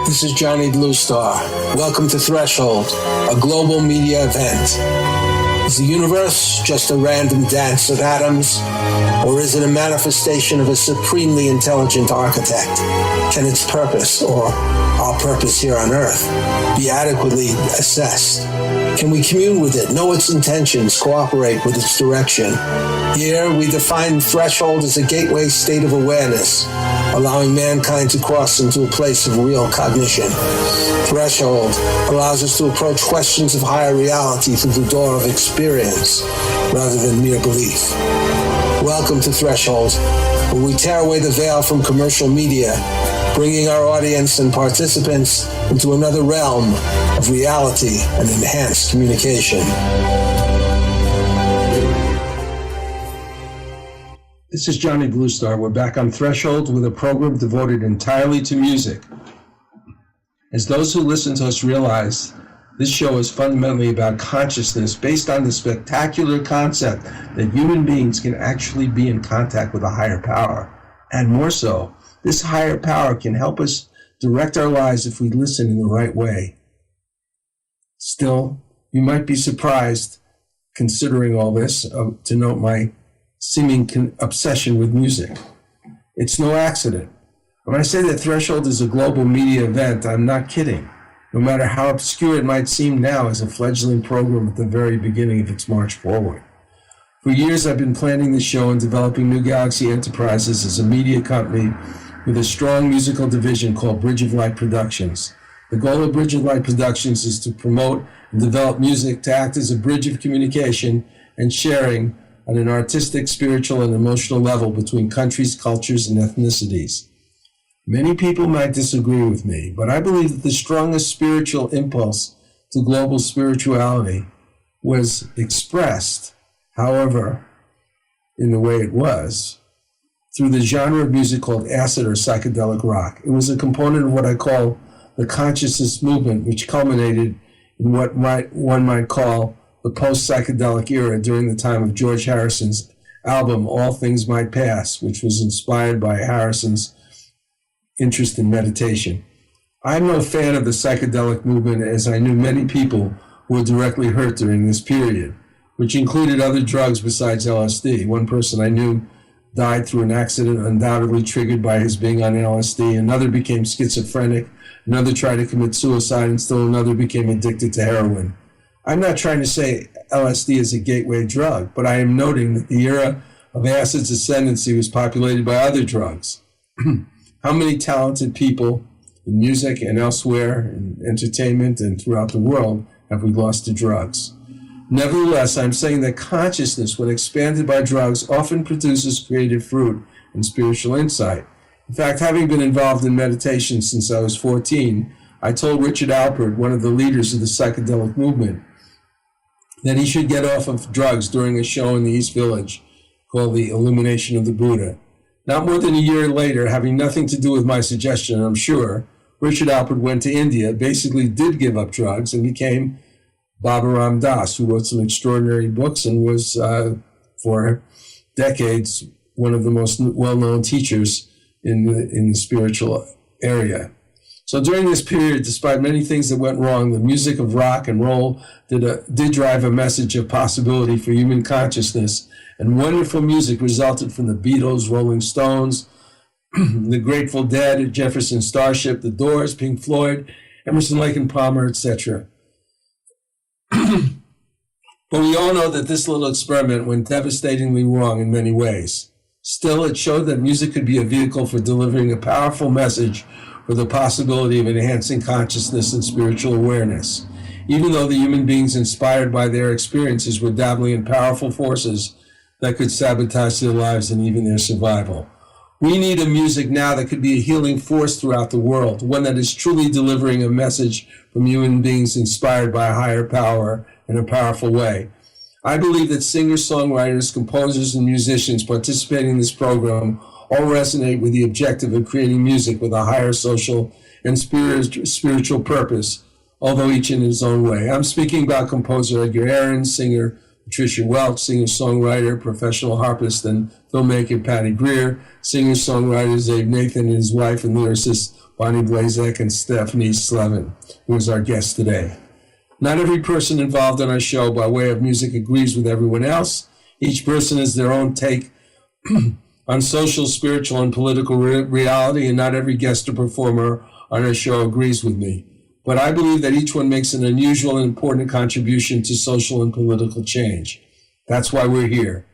This is Johnny Bluestar. Welcome to Threshold, a global media event. Is the universe just a random dance of atoms, or is it a manifestation of a supremely intelligent architect? Can its purpose, or our purpose here on Earth, be adequately assessed? Can we commune with it, know its intentions, cooperate with its direction? Here, we define threshold as a gateway state of awareness, allowing mankind to cross into a place of real cognition. Threshold allows us to approach questions of higher reality through the door of experience, rather than mere belief. Welcome to Threshold, where we tear away the veil from commercial media, bringing our audience and participants into another realm of reality and enhanced communication. This is Johnny Bluestar. We're back on Threshold with a program devoted entirely to music. As those who listen to us realize, this show is fundamentally about consciousness based on the spectacular concept that human beings can actually be in contact with a higher power. And more so, this higher power can help us direct our lives if we listen in the right way. Still, you might be surprised, considering all this, to note my seeming obsession with music. It's no accident. When I say that Threshold is a global media event, I'm not kidding. No matter how obscure it might seem now as a fledgling program at the very beginning of its march forward. For years, I've been planning the show and developing New Galaxy Enterprises as a media company with a strong musical division called Bridge of Light Productions. The goal of Bridge of Light Productions is to promote and develop music to act as a bridge of communication and sharing on an artistic, spiritual, and emotional level between countries, cultures, and ethnicities. Many people might disagree with me, but I believe that the strongest spiritual impulse to global spirituality was expressed, however, in the way it was, through the genre of music called acid or psychedelic rock. It was a component of what I call the consciousness movement, which culminated in what one might call the post-psychedelic era during the time of George Harrison's album, All Things Might Pass, which was inspired by Harrison's interest in meditation. I'm no fan of the psychedelic movement, as I knew many people who were directly hurt during this period, which included other drugs besides LSD. One person I knew died through an accident undoubtedly triggered by his being on LSD. Another became schizophrenic. Another tried to commit suicide, and still another became addicted to heroin. I'm not trying to say LSD is a gateway drug, but I am noting that the era of acid's ascendancy was populated by other drugs. How many talented people in music and elsewhere, in entertainment and throughout the world, have we lost to drugs? Nevertheless, I'm saying that consciousness, when expanded by drugs, often produces creative fruit and spiritual insight. In fact, having been involved in meditation since I was 14, I told Richard Alpert, one of the leaders of the psychedelic movement, that he should get off of drugs during a show in the East Village called The Illumination of the Buddha. Not more than a year later, having nothing to do with my suggestion, I'm sure, Richard Alpert went to India, basically did give up drugs, and became Baba Ram Das, who wrote some extraordinary books and was, for decades, one of the most well-known teachers in the spiritual area. So during this period, despite many things that went wrong, the music of rock and roll did drive a message of possibility for human consciousness, and wonderful music resulted from the Beatles, Rolling Stones, the Grateful Dead, Jefferson Starship, The Doors, Pink Floyd, Emerson, Lake and Palmer, etc. But we all know that this little experiment went devastatingly wrong in many ways. Still, it showed that music could be a vehicle for delivering a powerful message for the possibility of enhancing consciousness and spiritual awareness. Even though the human beings inspired by their experiences were dabbling in powerful forces that could sabotage their lives and even their survival. We need a music now that could be a healing force throughout the world, one that is truly delivering a message from human beings inspired by a higher power in a powerful way. I believe that singers, songwriters, composers, and musicians participating in this program all resonate with the objective of creating music with a higher social and spiritual purpose, although each in his own way. I'm speaking about composer Edgar Aaron, singer Patricia Welch, singer-songwriter, professional harpist, and filmmaker Patty Greer, singer-songwriters Dave Nathan and his wife and lyricist Bonnie Blazek, and Stephanie Slevin, who is our guest today. Not every person involved on our show by way of music agrees with everyone else. Each person has their own take on social, spiritual, and political reality, and not every guest or performer on our show agrees with me. But I believe that each one makes an unusual and important contribution to social and political change. That's why we're here.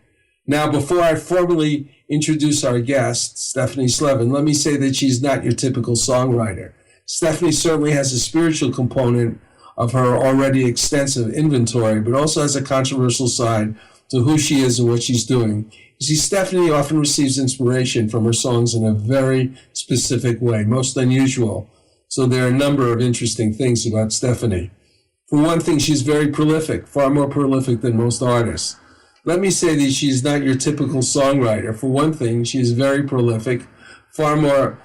Now, before I formally introduce our guest, Stephanie Slevin, let me say that she's not your typical songwriter. Stephanie certainly has a spiritual component of her already extensive inventory, but also has a controversial side to who she is and what she's doing. You see, Stephanie often receives inspiration from her songs in a very specific way, most unusual. So there are a number of interesting things about Stephanie. For one thing, she's very prolific, far more prolific than most artists. Let me say that she's not your typical songwriter. For one thing, she is very prolific, far more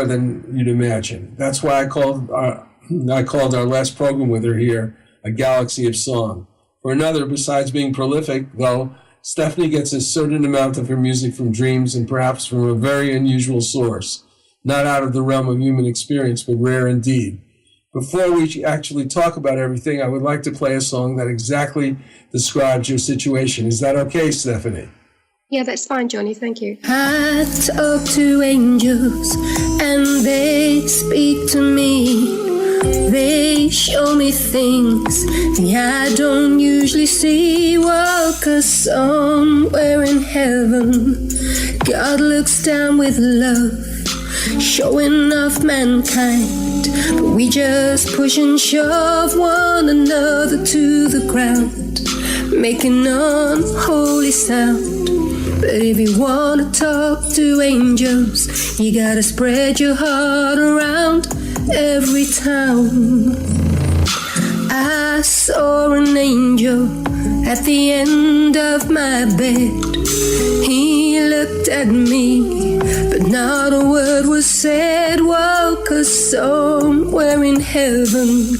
than you'd imagine. That's why I called our last program with her here A Galaxy of Song. For another, besides being prolific, though, Stephanie gets a certain amount of her music from dreams and perhaps from a very unusual source. Not out of the realm of human experience, but rare indeed. Before we actually talk about everything, I would like to play a song that exactly describes your situation. Is that okay, Stephanie? Yeah, that's fine, Johnny. Thank you. I talk to angels and they speak to me. They show me things that I don't usually see. Well, 'cause somewhere in heaven, God looks down with love, showing off mankind, but we just push and shove one another to the ground, making unholy sound. But if you wanna talk to angels, you gotta spread your heart around every town. I saw an angel at the end of my bed. He looked at me, but not a word was said. Well, 'cause somewhere in heaven,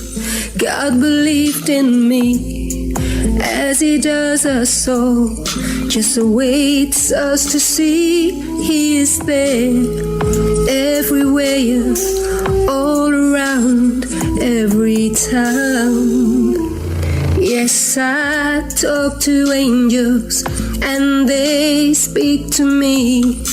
God believed in me, as he does us all, just awaits us to see. He is there, everywhere, all around, every town. Yes, I talk to angels and they speak to me.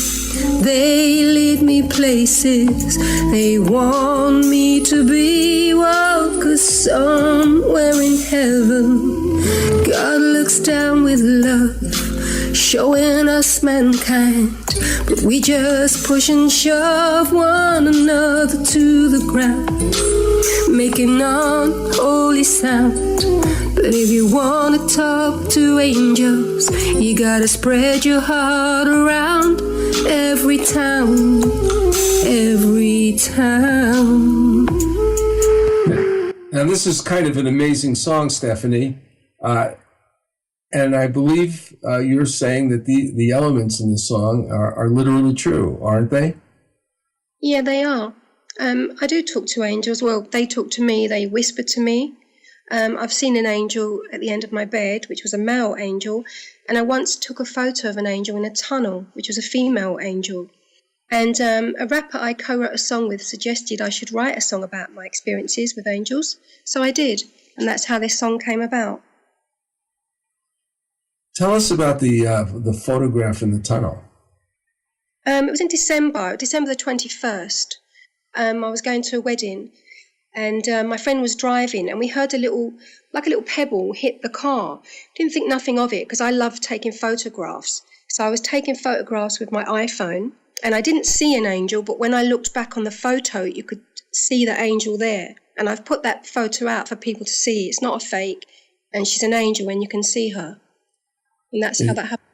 They lead me places they want me to be. Well, 'cause somewhere in heaven, God looks down with love, showing us mankind, but we just push and shove one another to the ground, making unholy sound. But if you wanna talk to angels, you gotta spread your heart around every town, every town. Now, this is kind of an amazing song, Stephanie. And I believe you're saying that the elements in the song are literally true, aren't they? Yeah, they are. I do talk to angels. Well, they talk to me. They whisper to me. I've seen an angel at the end of my bed, which was a male angel. And I once took a photo of an angel in a tunnel, which was a female angel. And a rapper I co-wrote a song with suggested I should write a song about my experiences with angels. So I did. And that's how this song came about. Tell us about the photograph in the tunnel. It was in December the 21st. I was going to a wedding, and my friend was driving, and we heard a little pebble hit the car. Didn't think nothing of it because I love taking photographs. So I was taking photographs with my iPhone, and I didn't see an angel, but when I looked back on the photo, you could see the angel there. And I've put that photo out for people to see. It's not a fake, and she's an angel, and you can see her. And that's how that happened.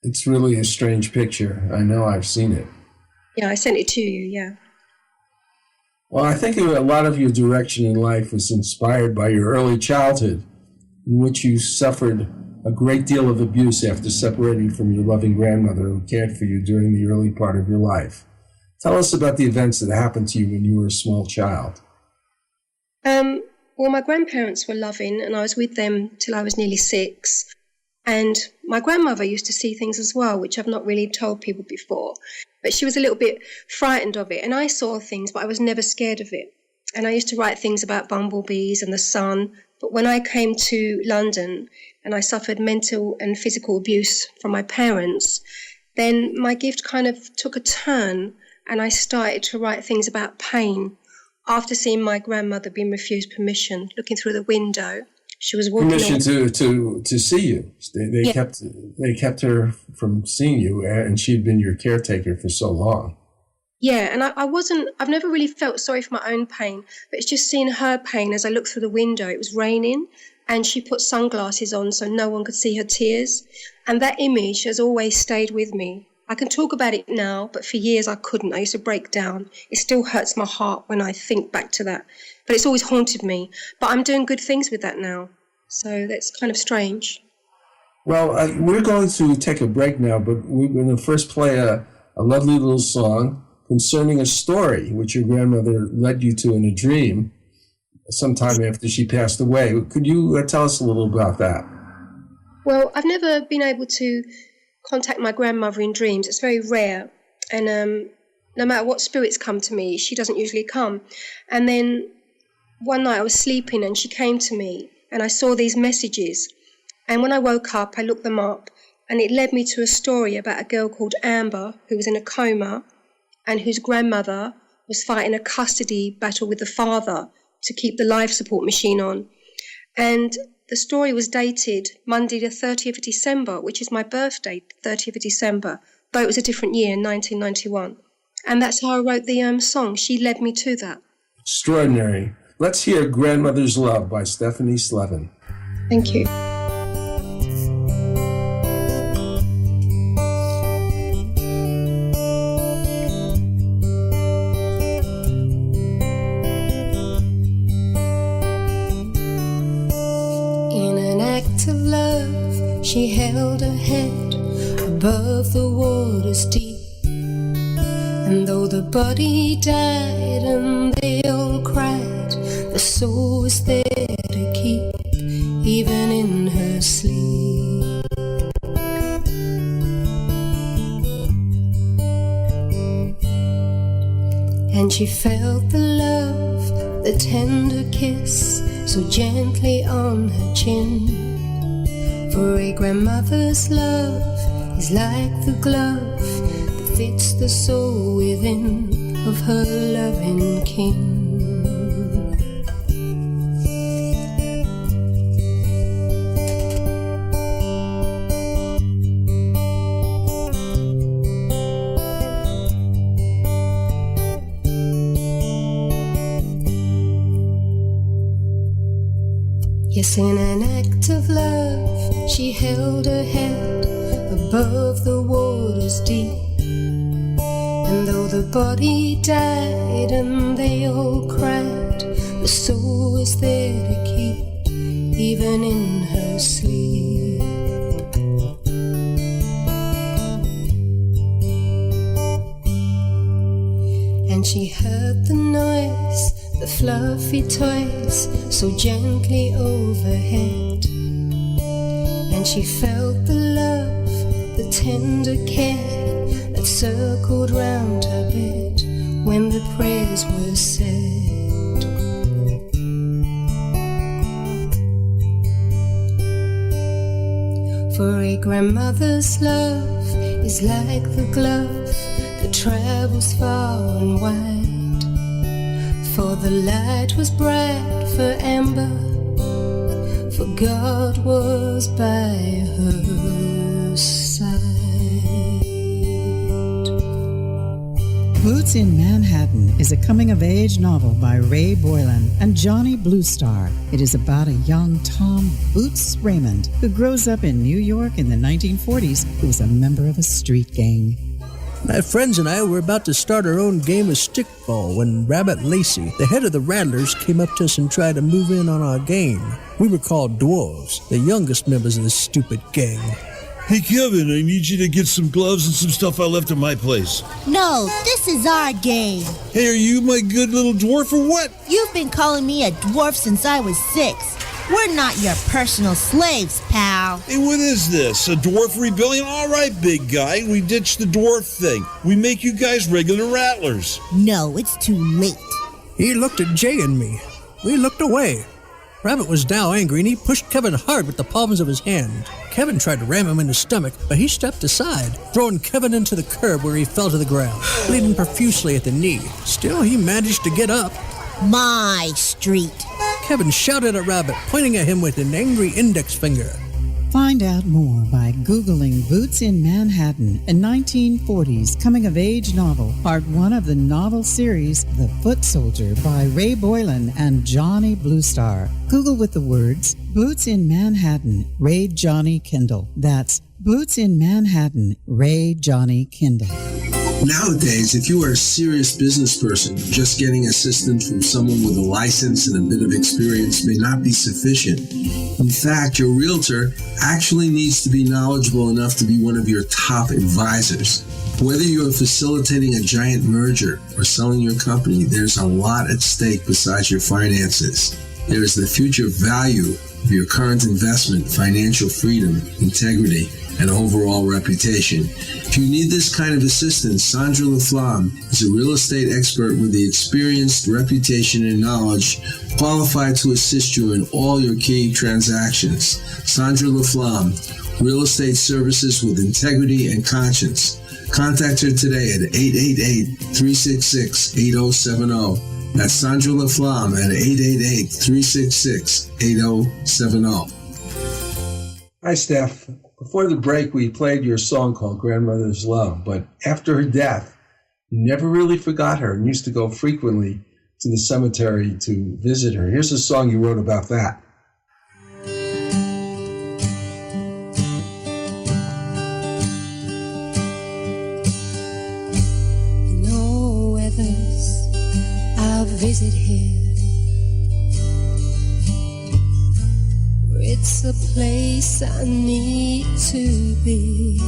It's really a strange picture. I know, I've seen it. Yeah, I sent it to you, yeah. Well, I think a lot of your direction in life was inspired by your early childhood, in which you suffered a great deal of abuse after separating from your loving grandmother who cared for you during the early part of your life. Tell us about the events that happened to you when you were a small child. Well, my grandparents were loving, and I was with them till I was nearly 6. And my grandmother used to see things as well, which I've not really told people before. But she was a little bit frightened of it. And I saw things, but I was never scared of it. And I used to write things about bumblebees and the sun. But when I came to London and I suffered mental and physical abuse from my parents, then my gift kind of took a turn, and I started to write things about pain. After seeing my grandmother being refused permission, looking through the window, she was walking Permission away. to see you. They Yeah. kept her from seeing you, and she'd been your caretaker for so long. Yeah, and I've never really felt sorry for my own pain, but it's just seeing her pain as I looked through the window. It was raining, and she put sunglasses on so no one could see her tears. And that image has always stayed with me. I can talk about it now, but for years I couldn't. I used to break down. It still hurts my heart when I think back to that. But it's always haunted me. But I'm doing good things with that now. So that's kind of strange. Well, we're going to take a break now, but we're going to first play a lovely little song concerning a story which your grandmother led you to in a dream sometime after she passed away. Could you tell us a little about that? Well, I've never been able to contact my grandmother in dreams. It's very rare. And no matter what spirits come to me, she doesn't usually come. And then one night I was sleeping and she came to me and I saw these messages. And when I woke up, I looked them up and it led me to a story about a girl called Amber who was in a coma and whose grandmother was fighting a custody battle with the father to keep the life support machine on. And the story was dated Monday the 30th of December, which is my birthday, 30th of December, though it was a different year, 1991. And that's how I wrote the song. She led me to that. Extraordinary. Let's hear Grandmother's Love by Stephanie Slevin. Thank you. She held her head above the waters deep. And though the body died and they all cried, the soul was there to keep, even in her sleep. And she felt the love, the tender kiss, so gently on her chin. For a grandmother's love is like the glove that fits the soul within of her loving kin. Yes, in an act of love, she held her head above the waters deep. And though the body died and they all cried, the soul was there to keep, even in her sleep. And she heard the noise, the fluffy toys, so gently overhead. And she felt the love, the tender care that circled round her bed when the prayers were said. For a grandmother's love is like the glove that travels far and wide. For the light was bright for Amber, for God was by her side. Boots in Manhattan is a coming-of-age novel by Ray Boylan and Johnny Bluestar. It is about a young Tom Boots Raymond who grows up in New York in the 1940s who was a member of a street gang. My friends and I were about to start our own game of stickball when Rabbit Lacey, the head of the Rattlers, came up to us and tried to move in on our game. We were called dwarves, the youngest members of this stupid gang. Hey, Kevin, I need you to get some gloves and some stuff I left at my place. No, this is our game. Hey, are you my good little dwarf or what? You've been calling me a dwarf since I was 6. We're not your personal slaves, pal. Hey, what is this? A dwarf rebellion? All right, big guy. We ditched the dwarf thing. We make you guys regular rattlers. No, it's too late. He looked at Jay and me. We looked away. Rabbit was now angry, and he pushed Kevin hard with the palms of his hand. Kevin tried to ram him in the stomach, but he stepped aside, throwing Kevin into the curb where he fell to the ground, bleeding profusely at the knee. Still, he managed to get up. My street. Kevin shouted at Rabbit, pointing at him with an angry index finger. Find out more by Googling Boots in Manhattan, a 1940s coming-of-age novel, part 1 of the novel series The Foot Soldier by Ray Boylan and Johnny Bluestar. Google with the words Boots in Manhattan, Ray Johnny Kindle. That's Boots in Manhattan, Ray Johnny Kindle. Nowadays, if you are a serious business person, just getting assistance from someone with a license and a bit of experience may not be sufficient. In fact, your realtor actually needs to be knowledgeable enough to be one of your top advisors. Whether you are facilitating a giant merger or selling your company, there's a lot at stake besides your finances. There is the future value of your current investment, financial freedom, integrity, and overall reputation. If you need this kind of assistance, Sandra LaFlamme is a real estate expert with the experience, reputation, and knowledge qualified to assist you in all your key transactions. Sandra LaFlamme, real estate services with integrity and conscience. Contact her today at 888-366-8070. That's Sandra LaFlamme at 888-366-8070. Hi, Steph. Before the break, we played your song called Grandmother's Love, but after her death, you never really forgot her and used to go frequently to the cemetery to visit her. Here's a song you wrote about that. No others I'll visit here. It's a place I need to be.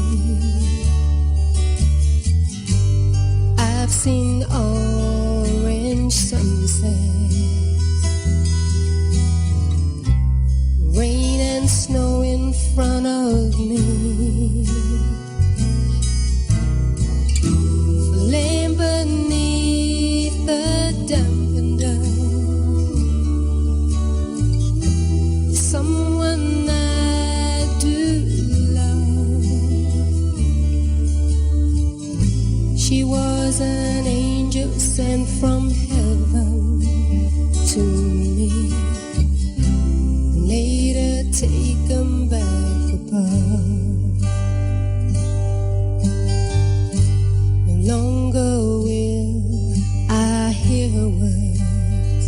I've seen orange sunsets, rain and snow in front of me, laying beneath the dampened someone I do love. She was an angel sent from heaven to me, later taken back above. No longer will I hear her words,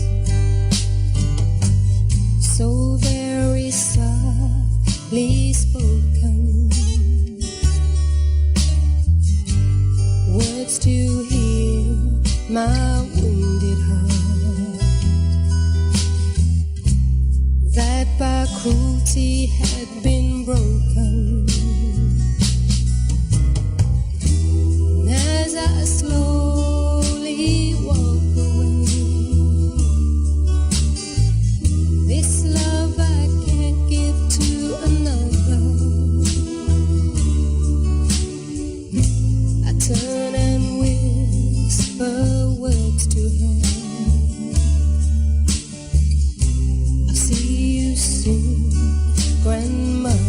so very softly spoken, words to heal my wounded heart, that by cruelty had been broken. And as I slowly walk away, this love I can't give to another, I turn and whisper words to her. I'll see you soon, grandmother.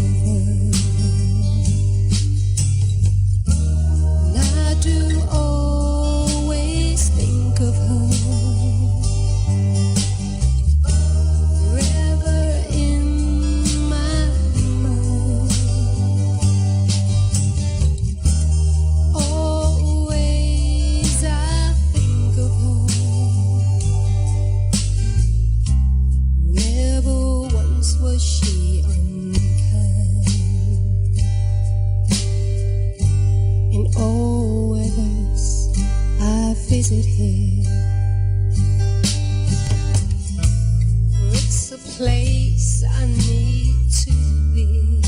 And I do always think of her, forever in my mind. Always I think of her, never once was she unkind. In all weathers I visit here, for it's a place I need to be.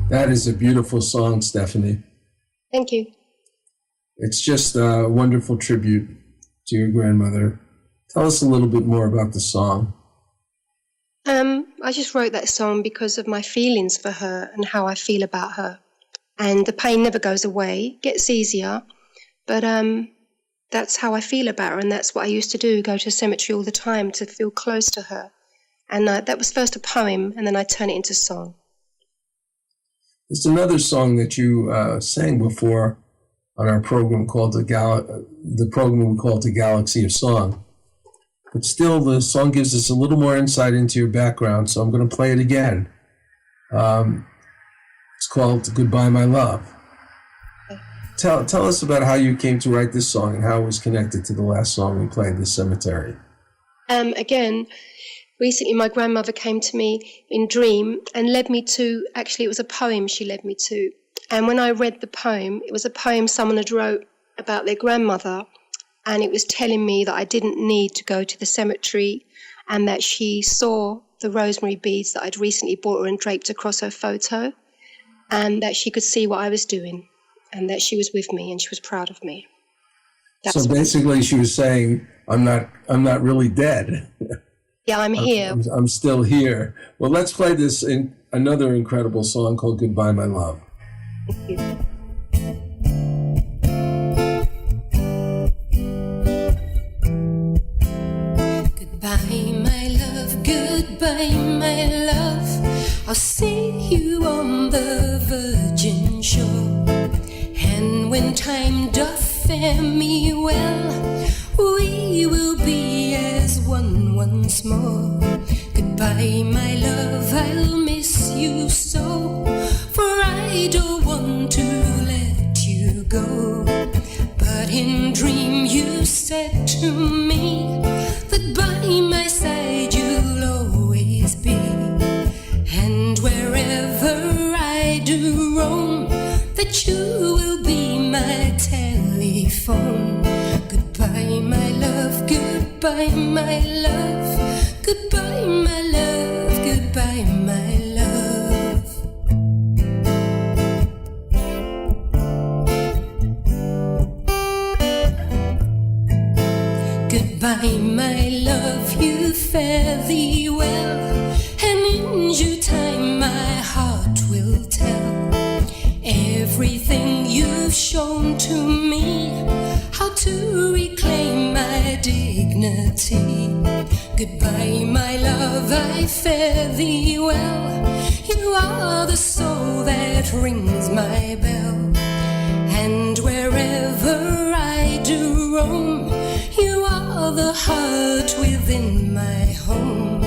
That is a beautiful song, Stephanie. Thank you. It's just a wonderful tribute to your grandmother. Tell us a little bit more about the song. I just wrote that song because of my feelings for her and how I feel about her. And the pain never goes away, gets easier, but that's how I feel about her, and that's what I used to do, go to a cemetery all the time to feel close to her. And that was first a poem, and then I turned it into song. There's another song that you sang before on our program called the program we called The Galaxy of Song. But still, the song gives us a little more insight into your background, so I'm going to play it again. It's called Goodbye, My Love. Tell us about how you came to write this song and how it was connected to the last song we played, The Cemetery. Again, recently my grandmother came to me in dream and led me to, actually it was a poem she led me to. And when I read the poem, it was a poem someone had wrote about their grandmother, and it was telling me that I didn't need to go to the cemetery, and that she saw the rosemary beads that I'd recently bought her and draped across her photo, and that she could see what I was doing, and that she was with me and she was proud of me. So basically she was saying, I'm not really dead. Yeah, I'm here. I'm still here. Well, let's play this another incredible song called Goodbye, My Love. Thank you. Goodbye, my love, goodbye, my love. I'll see you on the virgin shore. And when time doth fare me well, we will be as one once more. Goodbye, my love, I'll miss you so, for I don't want to let you go. But in dream you said to me that by my side you'll always be, and wherever I do roam, that you will be my telephone. Goodbye, my love, goodbye, my love, goodbye, my love, goodbye, my love. Goodbye, my love, you fare thee well, and in due time my heart will tell everything you've shown to me, how to reclaim my dignity. Goodbye, my love, I fare thee well. You are the soul that rings my bell, and wherever I do roam, you are the heart within my home.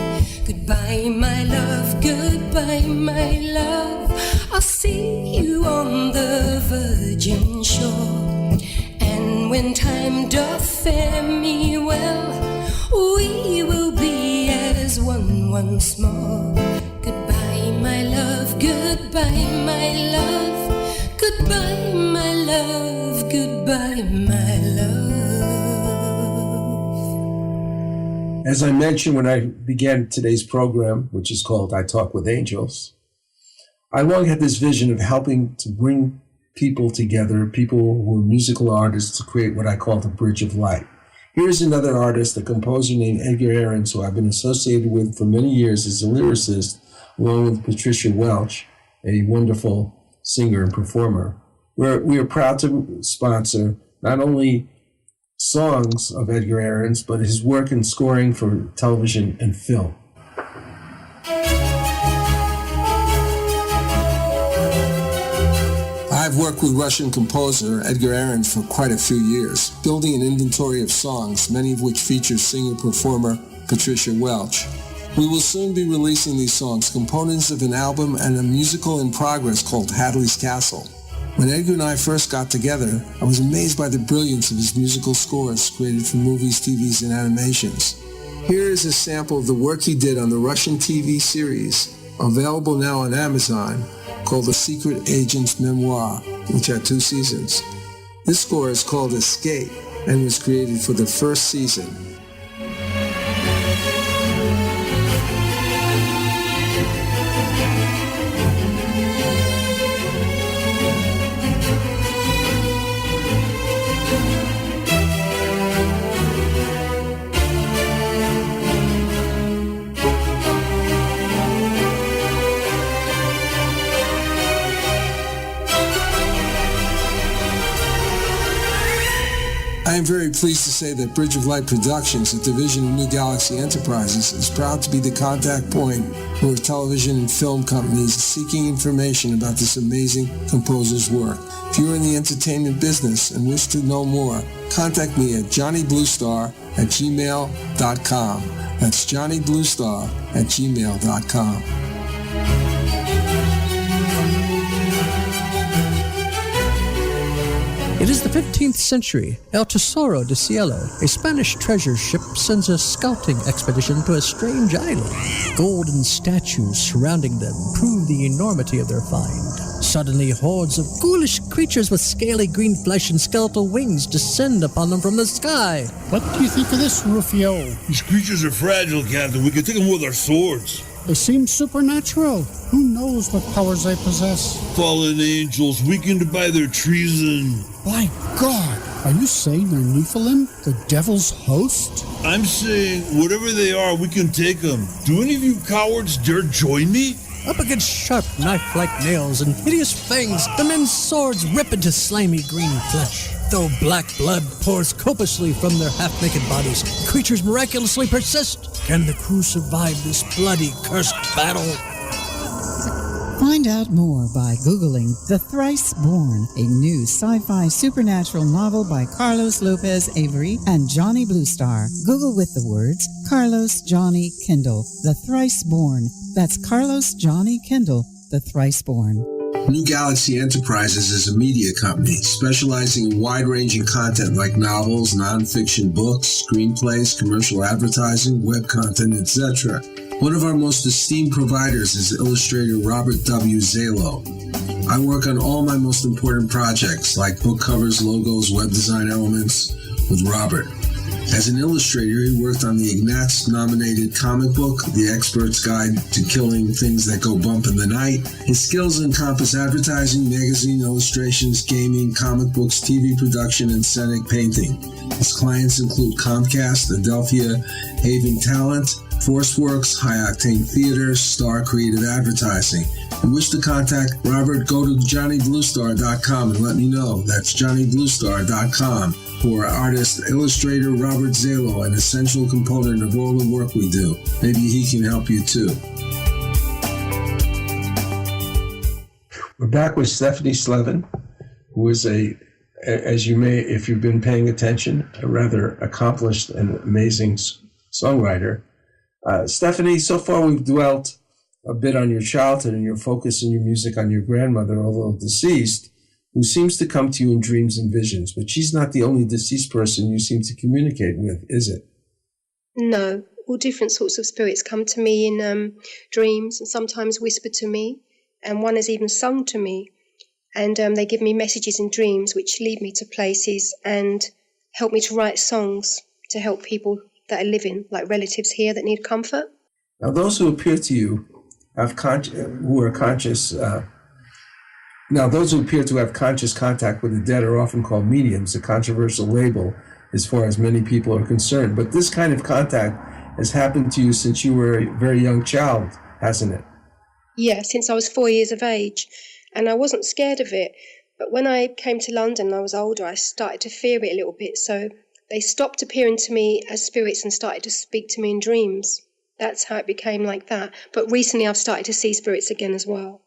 Goodbye, my love, goodbye, my love. I'll see you on the virgin shore, and when time doth fare me well, we will be as one once more. Goodbye, my love, goodbye, my love, goodbye, my love, goodbye, my love. As I mentioned when I began today's program, which is called I Talk with Angels, I long had this vision of helping to bring people together, people who are musical artists, to create what I call the Bridge of Light. Here's another artist, a composer named Edgar Ahrens, who I've been associated with for many years as a lyricist, along with Patricia Welch, a wonderful singer and performer. We are proud to sponsor not only songs of Edgar Ahrens, but his work in scoring for television and film. I've worked with Russian composer Edgar Ahrens for quite a few years, building an inventory of songs, many of which feature singer-performer Patricia Welch. We will soon be releasing these songs, components of an album and a musical in progress called Hadley's Castle. When Edgar and I first got together, I was amazed by the brilliance of his musical scores created for movies, TVs, and animations. Here is a sample of the work he did on the Russian TV series, available now on Amazon, called The Secret Agent's Memoir, which had 2 seasons. This score is called Escape and was created for the first season. I am very pleased to say that Bridge of Light Productions, a division of New Galaxy Enterprises, is proud to be the contact point for television and film companies seeking information about this amazing composer's work. If you are in the entertainment business and wish to know more, contact me at johnnybluestar@gmail.com. That's johnnybluestar@gmail.com. It is the 15th century. El Tesoro de Cielo, a Spanish treasure ship, sends a scouting expedition to a strange island. Golden statues surrounding them prove the enormity of their find. Suddenly, hordes of ghoulish creatures with scaly green flesh and skeletal wings descend upon them from the sky. What do you think of this, Rufio? These creatures are fragile, Captain. We can take them with our swords. They seem supernatural. Who knows what powers they possess? Fallen angels, weakened by their treason. By God, are you saying they're Nephilim, the devil's host? I'm saying, whatever they are, we can take them. Do any of you cowards dare join me? Up against sharp knife-like nails and hideous fangs, the men's swords rip into slimy green flesh. Though black blood pours copiously from their half-naked bodies, the creatures miraculously persist. Can the crew survive this bloody, cursed battle? Find out more by Googling The Thrice Born, a new sci-fi supernatural novel by Carlos Lopez Avery and Johnny Bluestar. Google with the words Carlos Johnny Kindle, The Thrice Born. That's Carlos Johnny Kindle, The Thrice Born. New Galaxy Enterprises is a media company specializing in wide-ranging content like novels, nonfiction books, screenplays, commercial advertising, web content, etc. One of our most esteemed providers is illustrator Robert W. Zalo. I work on all my most important projects like book covers, logos, web design elements with Robert. As an illustrator, he worked on the Ignatz-nominated comic book, The Expert's Guide to Killing Things That Go Bump in the Night. His skills encompass advertising, magazine illustrations, gaming, comic books, TV production, and scenic painting. His clients include Comcast, Adelphia, Haven Talent, ForceWorks, High Octane Theater, Star Creative Advertising. If you wish to contact Robert, go to johnnybluestar.com and let me know. That's johnnybluestar.com. For artist, illustrator Robert Zalo, an essential component of all the work we do. Maybe he can help you too. We're back with Stephanie Slevin, who is as you may, if you've been paying attention, a rather accomplished and amazing songwriter. Stephanie, so far we've dwelt a bit on your childhood and your focus in your music on your grandmother, although deceased, who seems to come to you in dreams and visions. But she's not the only deceased person you seem to communicate with, is it? No, all different sorts of spirits come to me in dreams and sometimes whisper to me, and one has even sung to me. And they give me messages in dreams which lead me to places and help me to write songs to help people that are living, like relatives here that need comfort. Now, those who appear to you those who appear to have conscious contact with the dead are often called mediums, a controversial label as far as many people are concerned. But this kind of contact has happened to you since you were a very young child, hasn't it? Yeah, since I was 4 years of age. And I wasn't scared of it. But when I came to London and I was older, I started to fear it a little bit. So they stopped appearing to me as spirits and started to speak to me in dreams. That's how it became like that. But recently I've started to see spirits again as well.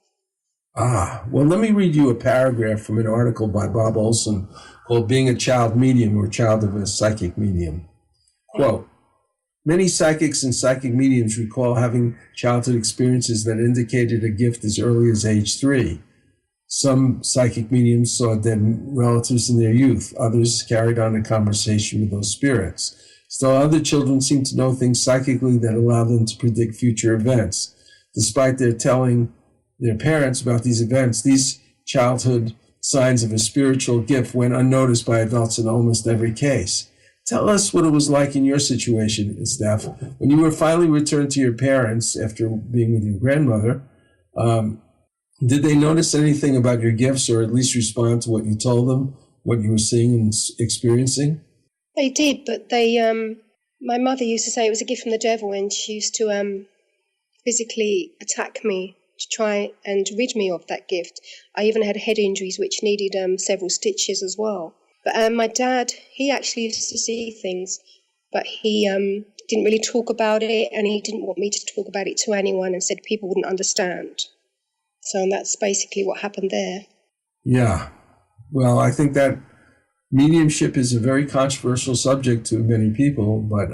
Well, let me read you a paragraph from an article by Bob Olson called Being a Child Medium or Child of a Psychic Medium. Quote, many psychics and psychic mediums recall having childhood experiences that indicated a gift as early as age 3. Some psychic mediums saw dead relatives in their youth. Others carried on a conversation with those spirits. Still, other children seem to know things psychically that allow them to predict future events. Despite their telling their parents about these events, these childhood signs of a spiritual gift went unnoticed by adults in almost every case. Tell us what it was like in your situation, Steph. When you were finally returned to your parents after being with your grandmother, did they notice anything about your gifts or at least respond to what you told them, what you were seeing and experiencing? They did, but my mother used to say it was a gift from the devil, and she used to physically attack me to try and rid me of that gift. I even had head injuries which needed several stitches as well. But my dad, he actually used to see things, but he didn't really talk about it, and he didn't want me to talk about it to anyone and said people wouldn't understand. So that's basically what happened there. Yeah. Well, I think that mediumship is a very controversial subject to many people, but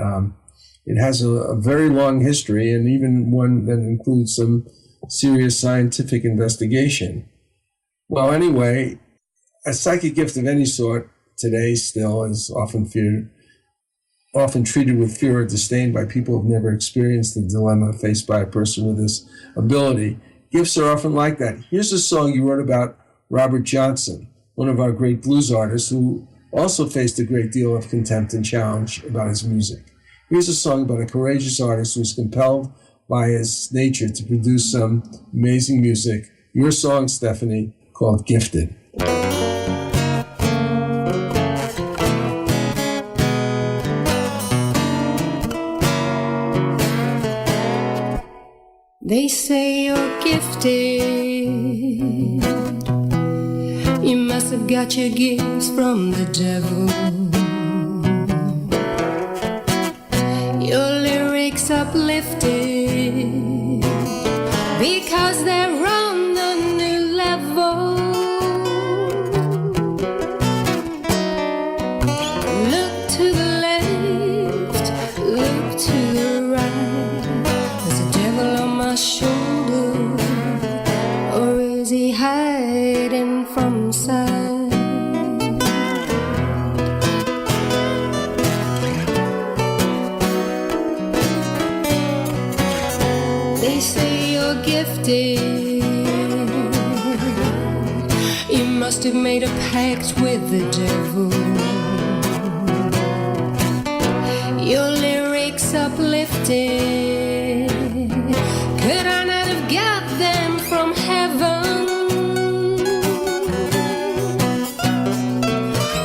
it has a very long history, and even one that includes some serious scientific investigation. Well, anyway, a psychic gift of any sort today still is often treated with fear or disdain by people who have never experienced the dilemma faced by a person with this ability. Gifts are often like that. Here's a song you wrote about Robert Johnson, one of our great blues artists who also faced a great deal of contempt and challenge about his music. Here's a song about a courageous artist who was compelled by his nature to produce some amazing music. Your song, Stephanie, called Gifted. They say you're gifted. You must have got your gifts from the devil. Your lyrics uplifted because they're on a new level. Look to the left, look to the right. There's a devil on my shoulder, or is he hiding from sight? They say you're gifted. You must have made a pact with the devil. Your lyrics uplifted. Could I not have got them from heaven?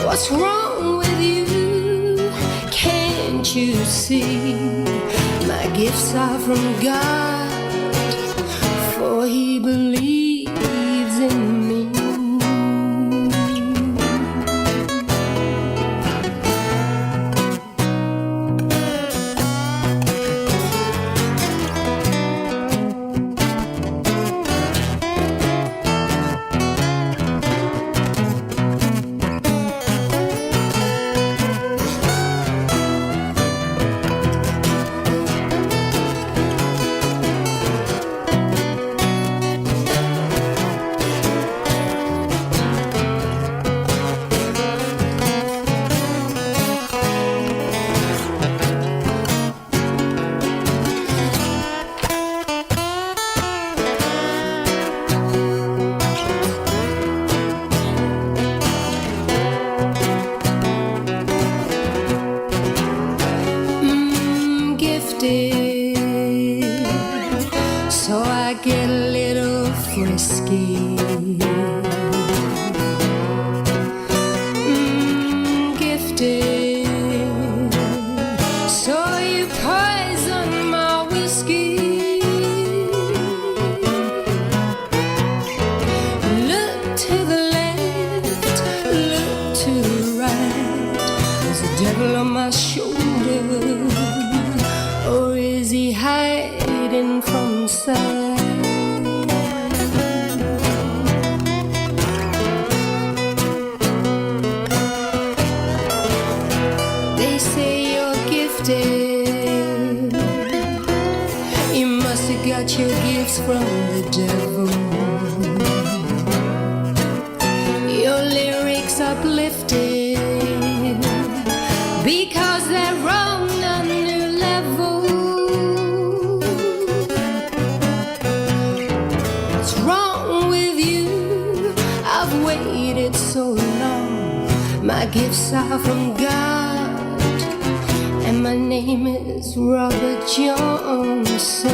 What's wrong with you? Can't you see? My gifts are from God, for He believes in me. So I get a little frisky. Gifted. So you poison my whiskey. Look to the left, look to the right. There's a devil on my shoulder, or is he hiding from sight? They say you're gifted. You must have got your gifts from the devil. Your lyrics uplifted because they're on a new level. What's wrong with you? I've waited so long. My gifts are from God, and my name is Robert Johnson.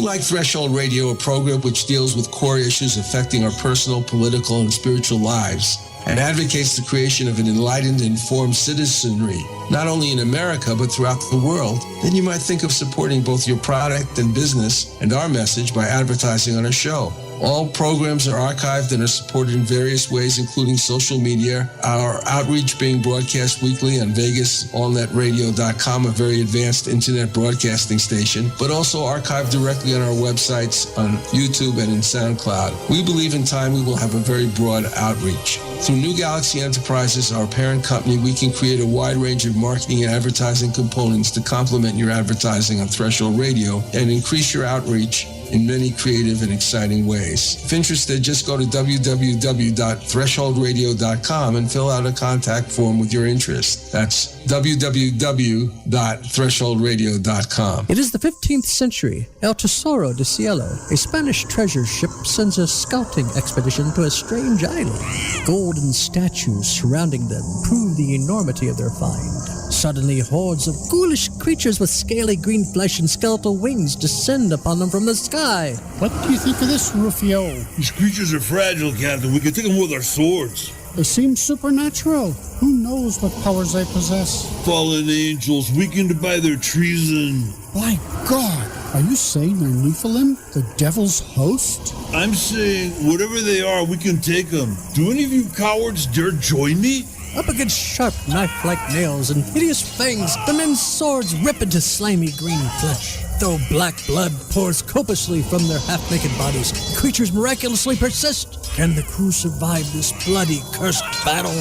like Threshold Radio, a program which deals with core issues affecting our personal, political, and spiritual lives, and advocates the creation of an enlightened, informed citizenry, not only in America, but throughout the world, then you might think of supporting both your product and business and our message by advertising on our show. All programs are archived and are supported in various ways, including social media, our outreach being broadcast weekly on VegasAllNetRadio.com, a very advanced internet broadcasting station, but also archived directly on our websites on YouTube and in SoundCloud. We believe in time we will have a very broad outreach. Through New Galaxy Enterprises, our parent company, we can create a wide range of marketing and advertising components to complement your advertising on Threshold Radio and increase your outreach in many creative and exciting ways. If interested, just go to www.thresholdradio.com and fill out a contact form with your interest. That's www.thresholdradio.com. It is the 15th century. El Tesoro de Cielo, a Spanish treasure ship, sends a scouting expedition to a strange island. Golden statues surrounding them prove the enormity of their find. Suddenly, hordes of ghoulish creatures with scaly green flesh and skeletal wings descend upon them from the sky. What do you think of this, Rufio? These creatures are fragile, Captain. We can take them with our swords. They seem supernatural. Who knows what powers they possess? Fallen angels, weakened by their treason. My God, are you saying they're Nephilim, the devil's host? I'm saying, whatever they are, we can take them. Do any of you cowards dare join me? Up against sharp knife-like nails and hideous fangs, the men's swords rip into slimy green flesh. Though black blood pours copiously from their half-naked bodies, the creatures miraculously persist. Can the crew survive this bloody, cursed battle?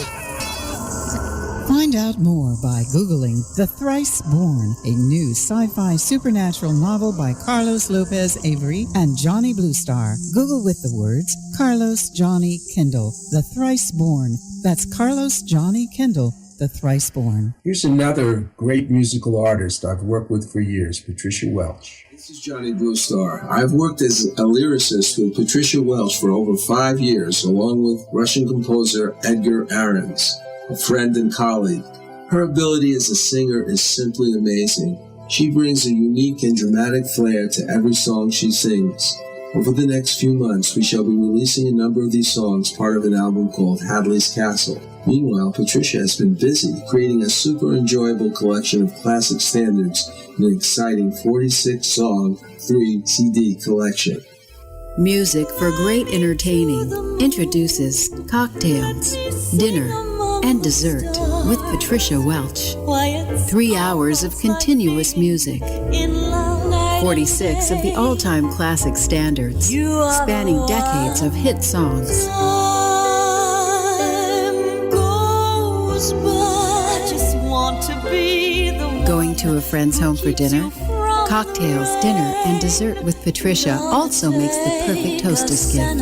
Find out more by Googling The Thrice Born, a new sci-fi supernatural novel by Carlos Lopez Avery and Johnny Bluestar. Google with the words Carlos Johnny Kendall, The Thrice Born. That's Carlos Johnny Kendall, The Thrice Born. Here's another great musical artist I've worked with for years, Patricia Welch. This is Johnny Bluestar. I've worked as a lyricist with Patricia Welch for over 5 years, along with Russian composer Edgar Ahrens, a friend and colleague. Her ability as a singer is simply amazing. She brings a unique and dramatic flair to every song she sings. Over the next few months, we shall be releasing a number of these songs, part of an album called Hadley's Castle. Meanwhile, Patricia has been busy creating a super enjoyable collection of classic standards in an exciting 46-song, 3-CD collection. Music for great entertaining introduces Cocktails, Dinner, and Dessert with Patricia Welch. 3 hours of continuous music. 46 of the all-time classic standards, spanning decades of hit songs. Going to a friend's home for dinner? Cocktails, Dinner, and Dessert with Patricia also makes the perfect hostess gift.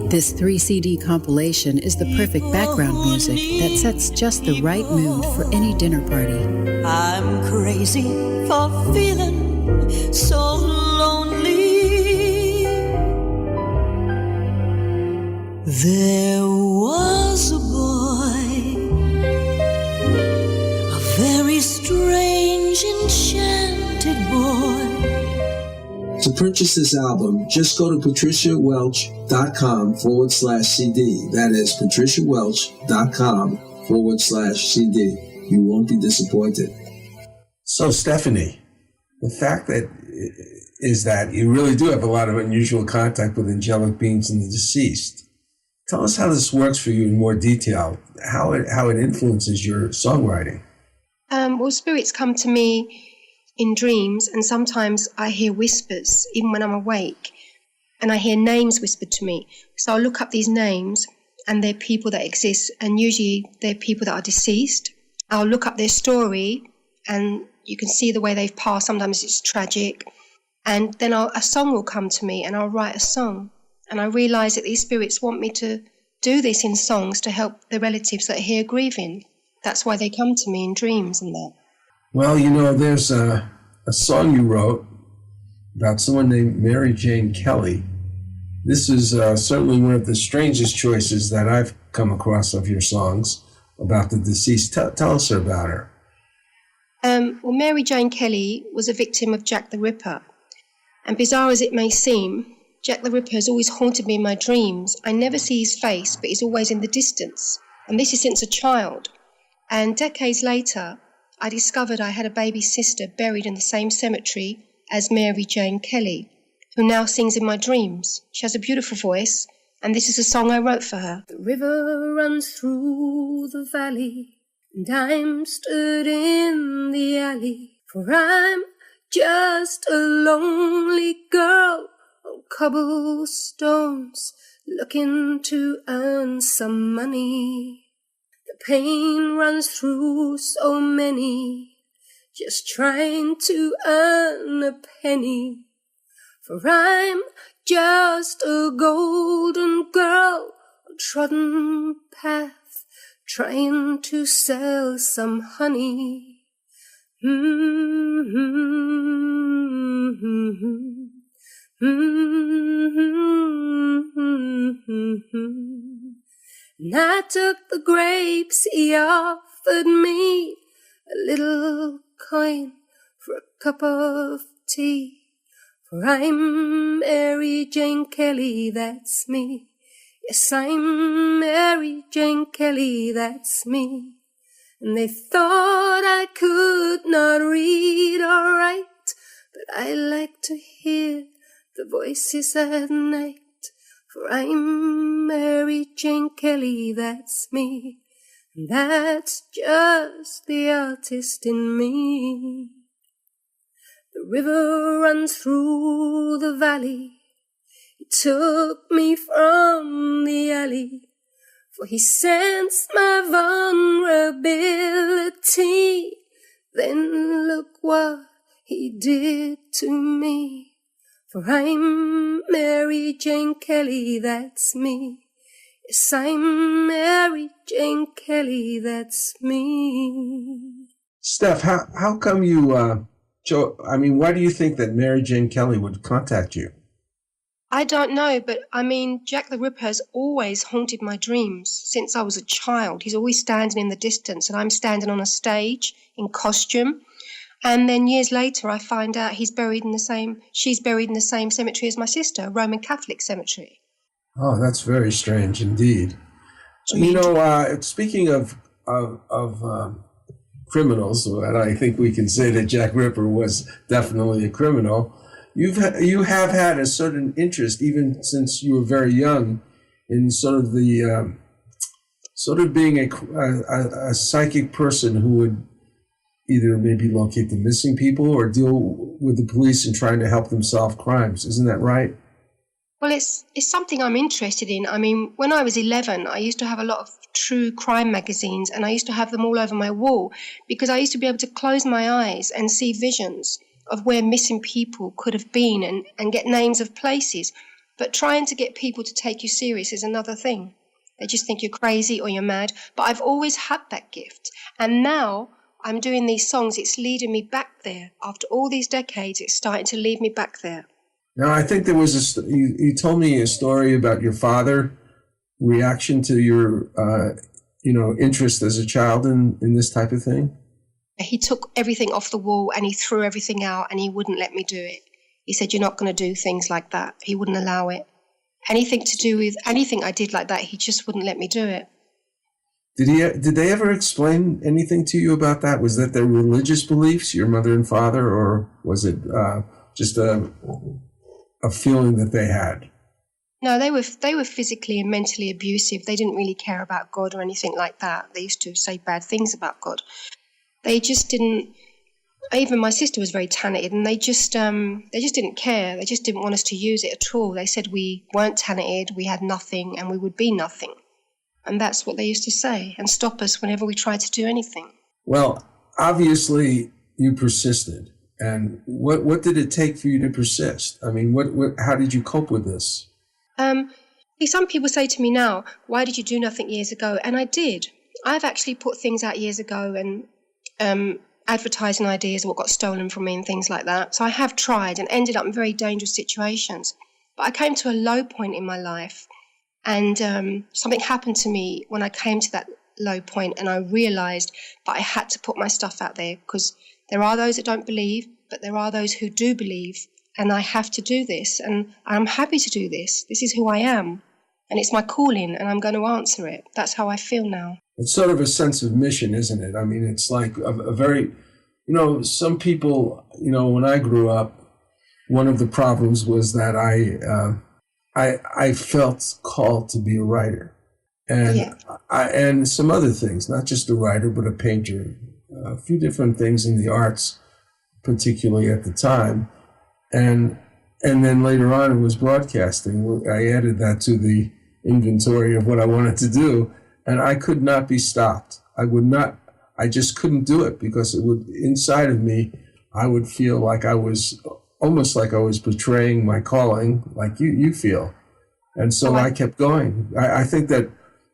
This 3-CD compilation is the perfect background music that sets just the right mood for any dinner party. I'm crazy for feeling so lonely. There was a boy, a very strange, enchanted boy. To purchase this album, just go to patriciawelch.com/CD. That is patriciawelch.com/CD. You won't be disappointed. So, Stephanie, the fact is that you really do have a lot of unusual contact with angelic beings and the deceased. Tell us how this works for you in more detail, how it influences your songwriting. Well, spirits come to me in dreams, and sometimes I hear whispers, even when I'm awake, and I hear names whispered to me. So I'll look up these names, and they're people that exist, and usually they're people that are deceased. I'll look up their story, and you can see the way they've passed. Sometimes it's tragic. And then a song will come to me, and I'll write a song. And I realise that these spirits want me to do this in songs to help the relatives that are here grieving. That's why they come to me in dreams and that. Well, you know, there's a song you wrote about someone named Mary Jane Kelly. This is certainly one of the strangest choices that I've come across of your songs about the deceased. Tell us about her. Well, Mary Jane Kelly was a victim of Jack the Ripper. And bizarre as it may seem, Jack the Ripper has always haunted me in my dreams. I never see his face, but he's always in the distance. And this is since a child. And decades later, I discovered I had a baby sister buried in the same cemetery as Mary Jane Kelly, who now sings in my dreams. She has a beautiful voice, and this is a song I wrote for her. The river runs through the valley, and I'm stood in the alley, for I'm just a lonely girl on cobblestones, looking to earn some money. The pain runs through so many, just trying to earn a penny, for I'm just a golden girl on trodden path, trying to sell some honey. And I took the grapes he offered me, a little coin for a cup of tea. For I'm Mary Jane Kelly, that's me. Yes, I'm Mary Jane Kelly, that's me. And they thought I could not read or write, but I like to hear the voices at night. For I'm Mary Jane Kelly, that's me. And that's just the artist in me. The river runs through the valley. He took me from the alley, for he sensed my vulnerability. Then look what he did to me. For I'm Mary Jane Kelly, that's me. Yes, I'm Mary Jane Kelly, that's me. Steph, how come you, why do you think that Mary Jane Kelly would contact you? I don't know, but Jack the Ripper has always haunted my dreams since I was a child. He's always standing in the distance, and I'm standing on a stage in costume. And then years later, I find out she's buried in the same cemetery as my sister, a Roman Catholic cemetery. Oh, that's very strange indeed. Speaking of criminals, and I think we can say that Jack Ripper was definitely a criminal, you have had a certain interest, even since you were very young, in sort of being a psychic person who would either maybe locate the missing people or deal with the police and trying to help them solve crimes. Isn't that right? Well, it's something I'm interested in. When I was 11, I used to have a lot of true crime magazines, and I used to have them all over my wall because I used to be able to close my eyes and see visions of where missing people could have been and get names of places. But trying to get people to take you serious is another thing. They just think you're crazy or you're mad. But I've always had that gift. And now I'm doing these songs. It's leading me back there. After all these decades, it's starting to lead me back there. Now, I think there was you told me a story about your father reaction to your, interest as a child in this type of thing. He took everything off the wall and he threw everything out, and he wouldn't let me do it. He said, "You're not going to do things like that." He wouldn't allow it. Anything to do with anything I did like that, he just wouldn't let me do it. Did they ever explain anything to you about that? Was that their religious beliefs, your mother and father, or was it just a feeling that they had? No, they were physically and mentally abusive. They didn't really care about God or anything like that. They used to say bad things about God. They just didn't. Even my sister was very talented, and they just didn't care. They just didn't want us to use it at all. They said we weren't talented, we had nothing, and we would be nothing. And that's what they used to say, and stop us whenever we tried to do anything. Well, obviously you persisted. And what did it take for you to persist? How did you cope with this? Some people say to me now, "Why did you do nothing years ago?" And I did. I've actually put things out years ago and advertising ideas what got stolen from me and things like that. So I have tried and ended up in very dangerous situations. But I came to a low point in my life, and something happened to me when I came to that low point, and I realized that I had to put my stuff out there, because there are those that don't believe, but there are those who do believe, and I have to do this, and I'm happy to do this. This is who I am, and it's my calling, and I'm going to answer it. That's how I feel now. It's sort of a sense of mission, isn't it? I mean, it's like a very, some people, when I grew up, one of the problems was that I felt called to be a writer, and and some other things, not just a writer, but a painter, a few different things in the arts, particularly at the time, and then later on it was broadcasting. I added that to the inventory of what I wanted to do, and I could not be stopped. I just couldn't do it because it would, inside of me, I would feel like I was almost like I was betraying my calling, like you feel. And so I kept going. I think that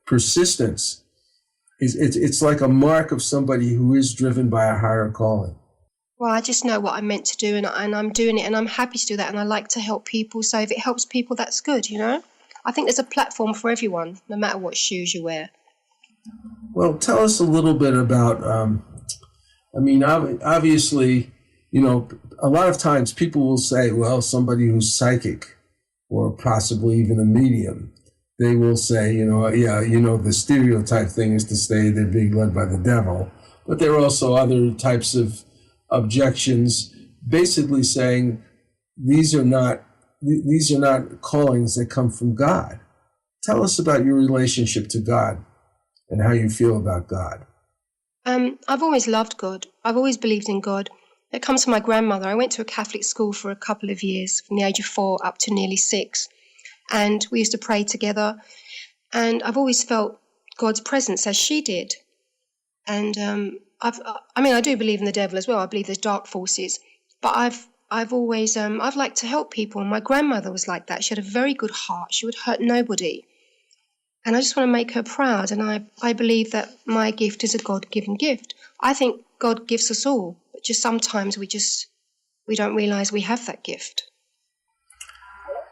persistence it's like a mark of somebody who is driven by a higher calling. Well, I just know what I'm meant to do, and I'm doing it, and I'm happy to do that, and I like to help people. So if it helps people, that's good, I think there's a platform for everyone, no matter what shoes you wear. Well, tell us a little bit about, obviously, a lot of times people will say, well, somebody who's psychic or possibly even a medium, they will say, the stereotype thing is to say they're being led by the devil. But there are also other types of objections, basically saying these are not callings that come from God. Tell us about your relationship to God and how you feel about God. I've always loved God. I've always believed in God. It comes from my grandmother. I went to a Catholic school for a couple of years, from the age of 4 up to nearly 6. And we used to pray together. And I've always felt God's presence as she did. And I do believe in the devil as well. I believe there's dark forces. But I've always I've liked to help people. And my grandmother was like that. She had a very good heart. She would hurt nobody. And I just want to make her proud. And I believe that my gift is a God-given gift. I think God gives us all. But just sometimes we don't realize we have that gift.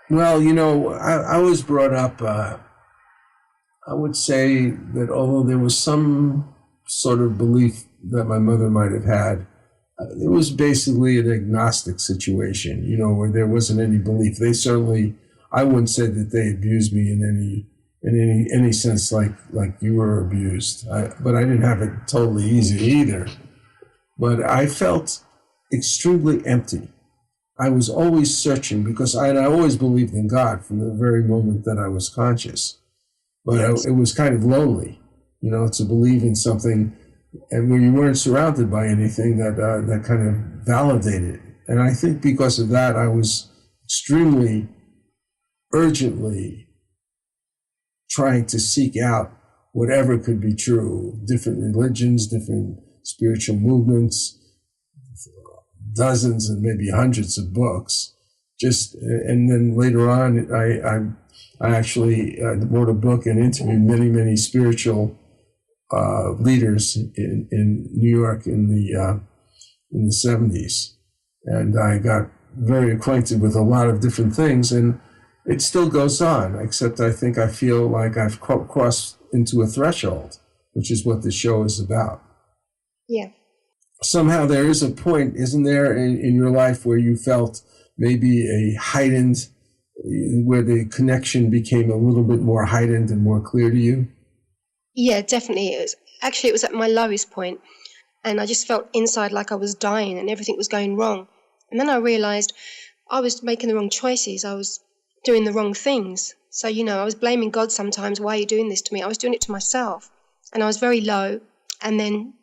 Well, I was brought up, I would say that although there was some sort of belief that my mother might have had, it was basically an agnostic situation, where there wasn't any belief. They certainly, I wouldn't say that they abused me in any sense like you were abused. But I didn't have it totally easy either. But I felt extremely empty. I was always searching because I always believed in God from the very moment that I was conscious. But it was kind of lonely, to believe in something and where you weren't surrounded by anything that kind of validated it. And I think because of that, I was extremely urgently trying to seek out whatever could be true, different religions, different spiritual movements, dozens and maybe hundreds of books. And then later on, I actually wrote a book and interviewed many spiritual leaders in New York in the 70s, and I got very acquainted with a lot of different things, and it still goes on. Except I feel like I've crossed into a threshold, which is what the show is about. Yeah. Somehow there is a point, isn't there, in your life where you felt maybe a heightened, where the connection became a little bit more heightened and more clear to you? Yeah, definitely. It was at my lowest point, and I just felt inside like I was dying and everything was going wrong. And then I realized I was making the wrong choices. I was doing the wrong things. So, I was blaming God sometimes. Why are you doing this to me? I was doing it to myself. And I was very low. And then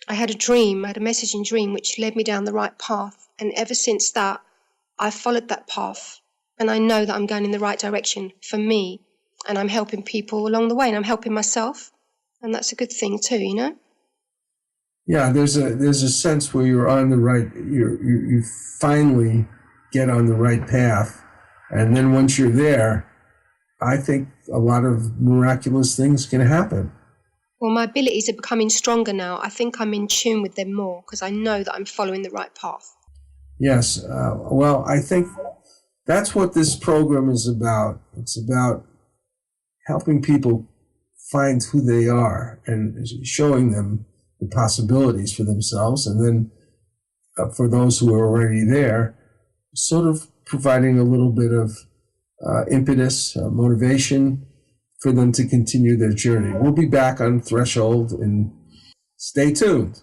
I had a message in dream which led me down the right path. And ever since that, I've followed that path. And I know that I'm going in the right direction for me. And I'm helping people along the way. And I'm helping myself. And that's a good thing too, Yeah, there's a sense where you're on the right, you finally get on the right path. And then once you're there, I think a lot of miraculous things can happen. Well, my abilities are becoming stronger now. I think I'm in tune with them more because I know that I'm following the right path. Yes. Well, I think that's what this program is about. It's about helping people find who they are and showing them the possibilities for themselves. And then for those who are already there, sort of providing a little bit of impetus, motivation for them to continue their journey. We'll be back on Threshold, and stay tuned.